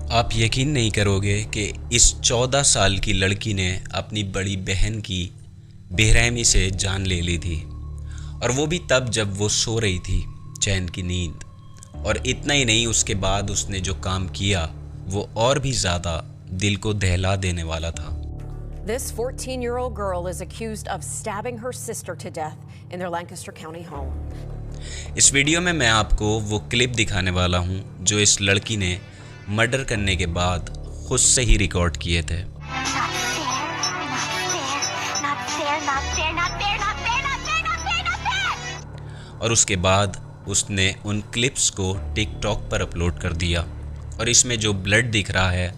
आप यकीन नहीं करोगे कि इस 14 साल की लड़की ने अपनी बड़ी बहन की बेरहमी से जान ले ली थी, और वो भी तब जब वो सो रही थी चैन की नींद। और इतना ही नहीं, उसके बाद उसने जो काम किया वो और भी ज़्यादा दिल को दहला देने वाला था। This 14-year-old girl is accused of stabbing her sister to death in their Lancaster County home. इस वीडियो में मैं आपको वो क्लिप दिखाने वाला हूँ जो इस लड़की ने मर्डर करने के बाद खुद से ही रिकॉर्ड किए थे। और उसके बाद उसने उन क्लिप्स को टिकटॉक पर अपलोड कर दिया, और इसमें जो ब्लड दिख रहा है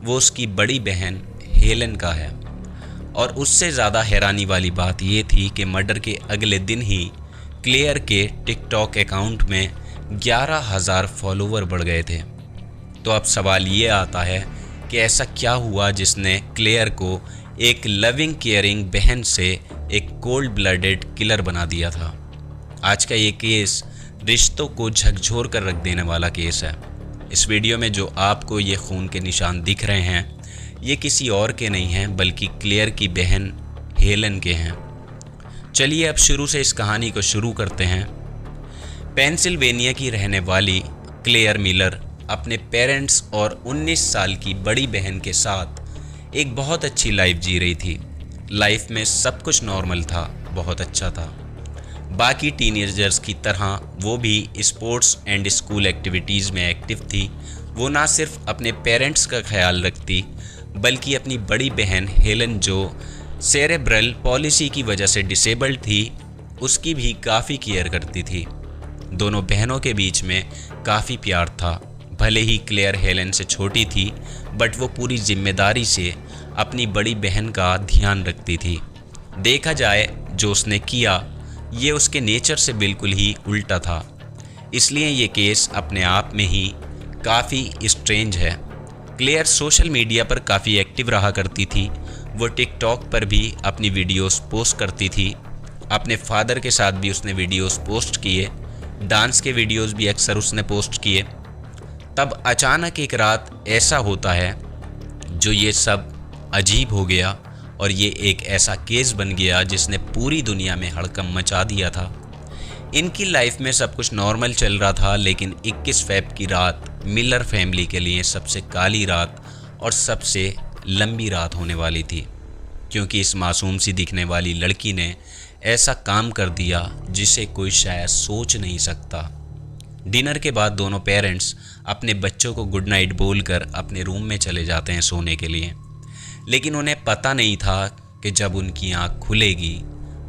वो उसकी बड़ी बहन हेलन का है। और उससे ज़्यादा हैरानी वाली बात ये थी कि मर्डर के अगले दिन ही क्लेयर के टिकटॉक अकाउंट में 11,000 फॉलोवर बढ़ गए थे। तो अब सवाल ये आता है कि ऐसा क्या हुआ जिसने क्लेयर को एक लविंग केयरिंग बहन से एक कोल्ड ब्लडेड किलर बना दिया था। आज का ये केस रिश्तों को झकझोर कर रख देने वाला केस है। इस वीडियो में जो आपको ये खून के निशान दिख रहे हैं ये किसी और के नहीं हैं बल्कि क्लेयर की बहन हेलन के हैं। चलिए अब शुरू से इस कहानी को शुरू करते हैं। पेंसिल्वेनिया की रहने वाली क्लेयर मिलर अपने पेरेंट्स और 19 साल की बड़ी बहन के साथ एक बहुत अच्छी लाइफ जी रही थी। लाइफ में सब कुछ नॉर्मल था, बहुत अच्छा था। बाकी टीनेजर्स की तरह वो भी स्पोर्ट्स एंड स्कूल एक्टिविटीज़ में एक्टिव थी। वो ना सिर्फ अपने पेरेंट्स का ख्याल रखती बल्कि अपनी बड़ी बहन हेलन जो सेरेब्रल पॉलिसी की वजह से डिसेबल्ड थी उसकी भी काफ़ी केयर करती थी। दोनों बहनों के बीच में काफ़ी प्यार था। भले ही क्लेयर हेलन से छोटी थी बट वो पूरी जिम्मेदारी से अपनी बड़ी बहन का ध्यान रखती थी। देखा जाए जो उसने किया ये उसके नेचर से बिल्कुल ही उल्टा था, इसलिए ये केस अपने आप में ही काफ़ी स्ट्रेंज है। क्लेयर सोशल मीडिया पर काफ़ी एक्टिव रहा करती थी। वो टिकटॉक पर भी अपनी वीडियोस पोस्ट करती थी। अपने फादर के साथ भी उसने वीडियोस पोस्ट किए, डांस के वीडियोस भी अक्सर उसने पोस्ट किए। तब अचानक एक रात ऐसा होता है जो ये सब अजीब हो गया और ये एक ऐसा केस बन गया जिसने पूरी दुनिया में हड़कंप मचा दिया था। इनकी लाइफ में सब कुछ नॉर्मल चल रहा था, लेकिन 21 फ़रवरी की रात मिलर फैमिली के लिए सबसे काली रात और सबसे लंबी रात होने वाली थी, क्योंकि इस मासूम सी दिखने वाली लड़की ने ऐसा काम कर दिया जिसे कोई शायद सोच नहीं सकता। डिनर के बाद दोनों पेरेंट्स अपने बच्चों को गुड नाइट बोलकर अपने रूम में चले जाते हैं सोने के लिए, लेकिन उन्हें पता नहीं था कि जब उनकी आँख खुलेगी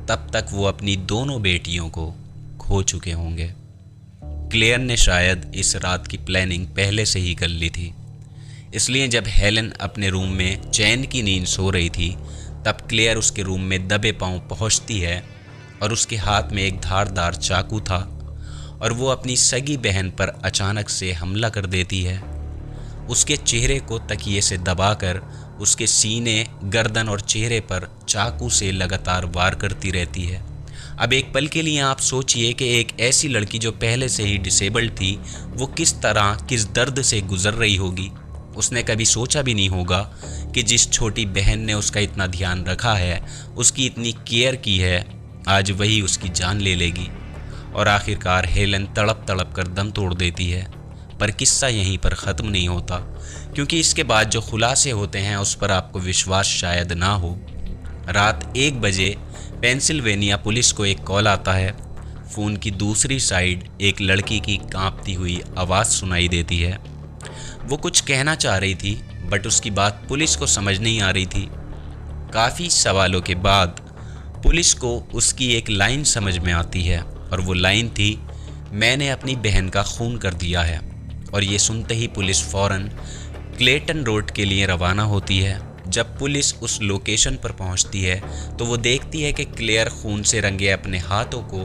तब तक वो अपनी दोनों बेटियों को खो चुके होंगे। क्लेयर ने शायद इस रात की प्लानिंग पहले से ही कर ली थी, इसलिए जब हेलन अपने रूम में चैन की नींद सो रही थी तब क्लेयर उसके रूम में दबे पांव पहुंचती है और उसके हाथ में एक धारदार चाकू था और वो अपनी सगी बहन पर अचानक से हमला कर देती है। उसके चेहरे को तकिए से दबाकर उसके सीने, गर्दन और चेहरे पर चाकू से लगातार वार करती रहती है। अब एक पल के लिए आप सोचिए कि एक ऐसी लड़की जो पहले से ही डिसेबल्ड थी वो किस तरह किस दर्द से गुजर रही होगी। उसने कभी सोचा भी नहीं होगा कि जिस छोटी बहन ने उसका इतना ध्यान रखा है, उसकी इतनी केयर की है, आज वही उसकी जान ले लेगी। और आखिरकार हेलन तड़प तड़प कर दम तोड़ देती है। पर किस्सा यहीं पर ख़त्म नहीं होता, क्योंकि इसके बाद जो खुलासे होते हैं उस पर आपको विश्वास शायद ना हो। रात 1 बजे पेंसिल्वेनिया पुलिस को एक कॉल आता है। फ़ोन की दूसरी साइड एक लड़की की कांपती हुई आवाज़ सुनाई देती है। वो कुछ कहना चाह रही थी बट उसकी बात पुलिस को समझ नहीं आ रही थी। काफ़ी सवालों के बाद पुलिस को उसकी एक लाइन समझ में आती है और वो लाइन थी, मैंने अपनी बहन का खून कर दिया है। और ये सुनते ही पुलिस फ़ौरन क्लेटन रोड के लिए रवाना होती है। जब पुलिस उस लोकेशन पर पहुंचती है तो वो देखती है कि क्लेयर खून से रंगे अपने हाथों को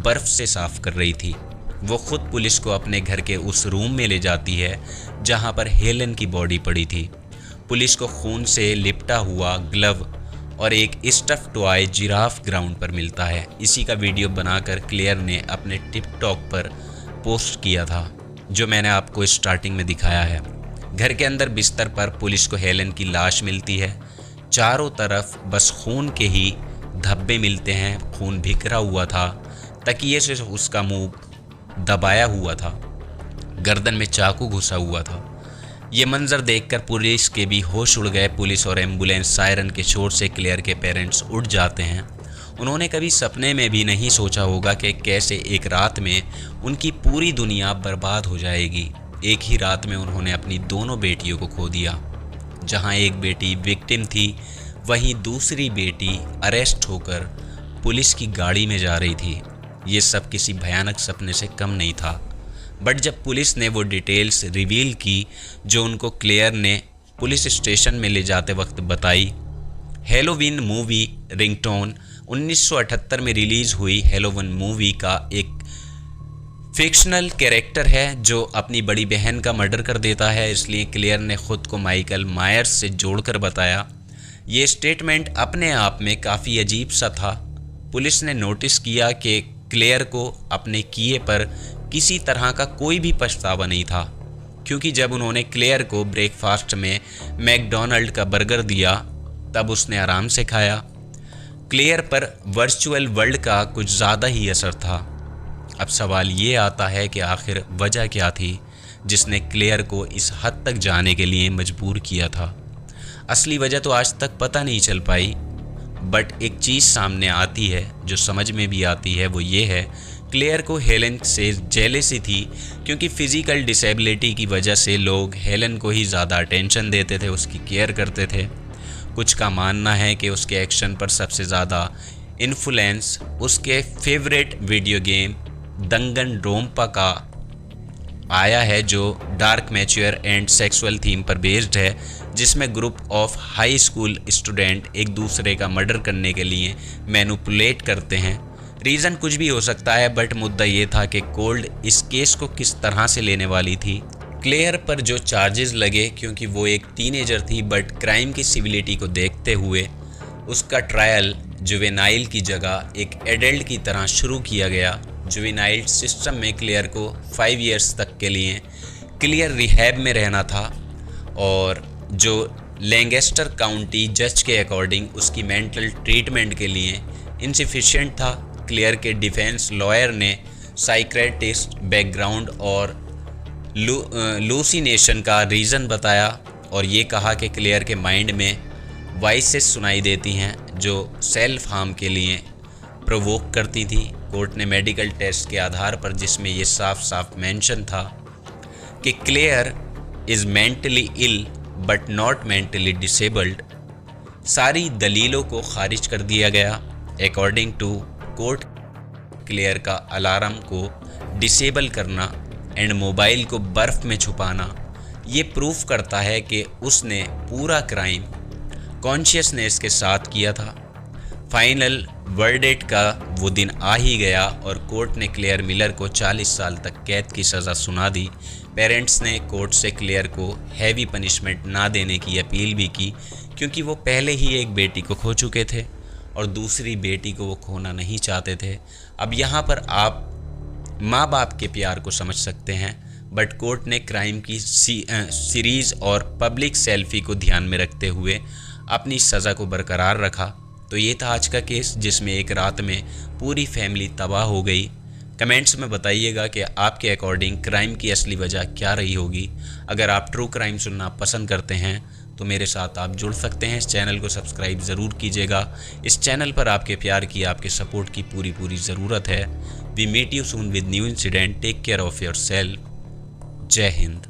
बर्फ़ से साफ़ कर रही थी। वो ख़ुद पुलिस को अपने घर के उस रूम में ले जाती है जहां पर हेलन की बॉडी पड़ी थी। पुलिस को खून से लिपटा हुआ ग्लव और एक स्टफ टॉय जिराफ ग्राउंड पर मिलता है। इसी का वीडियो बनाकर क्लेयर ने अपने टिकटॉक पर पोस्ट किया था, जो मैंने आपको स्टार्टिंग में दिखाया है। घर के अंदर बिस्तर पर पुलिस को हेलन की लाश मिलती है। चारों तरफ बस खून के ही धब्बे मिलते हैं। खून बिखरा हुआ था, तकिए से उसका मुंह दबाया हुआ था, गर्दन में चाकू घुसा हुआ था। ये मंजर देखकर पुलिस के भी होश उड़ गए। पुलिस और एम्बुलेंस सायरन के शोर से क्लेयर के पेरेंट्स उठ जाते हैं। उन्होंने कभी सपने में भी नहीं सोचा होगा कि कैसे एक रात में उनकी पूरी दुनिया बर्बाद हो जाएगी। एक ही रात में उन्होंने अपनी दोनों बेटियों को खो दिया। जहां एक बेटी विक्टिम थी, वहीं दूसरी बेटी अरेस्ट होकर पुलिस की गाड़ी में जा रही थी। ये सब किसी भयानक सपने से कम नहीं था। बट जब पुलिस ने वो डिटेल्स रिवील की जो उनको क्लेयर ने पुलिस स्टेशन में ले जाते वक्त बताई। हेलोवीन मूवी रिंगटोन 1978 में रिलीज़ हुई हेलोवीन मूवी का एक फिक्शनल कैरेक्टर है जो अपनी बड़ी बहन का मर्डर कर देता है। इसलिए क्लेयर ने ख़ुद को माइकल मायर्स से जोड़कर बताया। ये स्टेटमेंट अपने आप में काफ़ी अजीब सा था। पुलिस ने नोटिस किया कि क्लेयर को अपने किए पर किसी तरह का कोई भी पछतावा नहीं था, क्योंकि जब उन्होंने क्लेयर को ब्रेकफास्ट में मैकडॉनल्ड का बर्गर दिया तब उसने आराम से खाया। क्लेयर पर वर्चुअल वर्ल्ड का कुछ ज़्यादा ही असर था। अब सवाल ये आता है कि आखिर वजह क्या थी जिसने क्लेयर को इस हद तक जाने के लिए मजबूर किया था। असली वजह तो आज तक पता नहीं चल पाई, बट एक चीज़ सामने आती है जो समझ में भी आती है। वो ये है, क्लेयर को हेलन से जेलसी थी, क्योंकि फ़िज़िकल डिसेबिलिटी की वजह से लोग हेलन को ही ज़्यादा अटेंशन देते थे, उसकी केयर करते थे। कुछ का मानना है कि उसके एक्शन पर सबसे ज़्यादा इन्फ्लुएंस उसके फेवरेट वीडियो गेम दंगनरोम्पा का आया है, जो dark mature and sexual theme पर बेस्ड है, जिसमें group of high school student एक दूसरे का मर्डर करने के लिए मैनिपुलेट करते हैं। रीज़न कुछ भी हो सकता है, बट मुद्दा ये था कि कोल्ड इस केस को किस तरह से लेने वाली थी। क्लेयर पर जो चार्जेस लगे, क्योंकि वो एक टीनेजर थी, बट क्राइम की सिविलिटी को देखते हुए उसका ट्रायल जुवेनाइल की जगह एक एडल्ट की तरह शुरू किया गया। जुवेनाइल सिस्टम में क्लेयर को 5 इयर्स तक के लिए क्लियर रिहैब में रहना था, और जो लैंगेस्टर काउंटी जज के अकॉर्डिंग उसकी मेंटल ट्रीटमेंट के लिए इनसफिशिएंट था। क्लेयर के डिफेंस लॉयर ने साइक्रेटिस्ट बैकग्राउंड और लूसिनेशन का रीज़न बताया, और ये कहा कि क्लेयर के माइंड में वॉइसेस सुनाई देती हैं जो सेल्फ हार्म के लिए प्रोवोक करती थी। कोर्ट ने मेडिकल टेस्ट के आधार पर, जिसमें ये साफ साफ मेंशन था कि Claire is mentally ill but not mentally disabled, सारी दलीलों को खारिज कर दिया गया। अकॉर्डिंग टू कोर्ट, क्लेयर का अलार्म को डिसेबल करना एंड मोबाइल को बर्फ़ में छुपाना ये प्रूफ करता है कि उसने पूरा क्राइम कॉन्शियसनेस के साथ किया था। फाइनल वर्डिक्ट का वो दिन आ ही गया और कोर्ट ने क्लेयर मिलर को 40 साल तक कैद की सज़ा सुना दी। पेरेंट्स ने कोर्ट से क्लेयर को हैवी पनिशमेंट ना देने की अपील भी की, क्योंकि वो पहले ही एक बेटी को खो चुके थे और दूसरी बेटी को वो खोना नहीं चाहते थे। अब यहाँ पर आप माँ बाप के प्यार को समझ सकते हैं, बट कोर्ट ने क्राइम की सीरीज़ और पब्लिक सेल्फी को ध्यान में रखते हुए अपनी सज़ा को बरकरार रखा। तो ये था आज का केस, जिसमें एक रात में पूरी फैमिली तबाह हो गई। कमेंट्स में बताइएगा कि आपके अकॉर्डिंग क्राइम की असली वजह क्या रही होगी। अगर आप ट्रू क्राइम सुनना पसंद करते हैं तो मेरे साथ आप जुड़ सकते हैं। इस चैनल को सब्सक्राइब ज़रूर कीजिएगा। इस चैनल पर आपके प्यार की, आपके सपोर्ट की पूरी ज़रूरत है। We meet you soon with new incident. Take care of yourself. जय हिंद।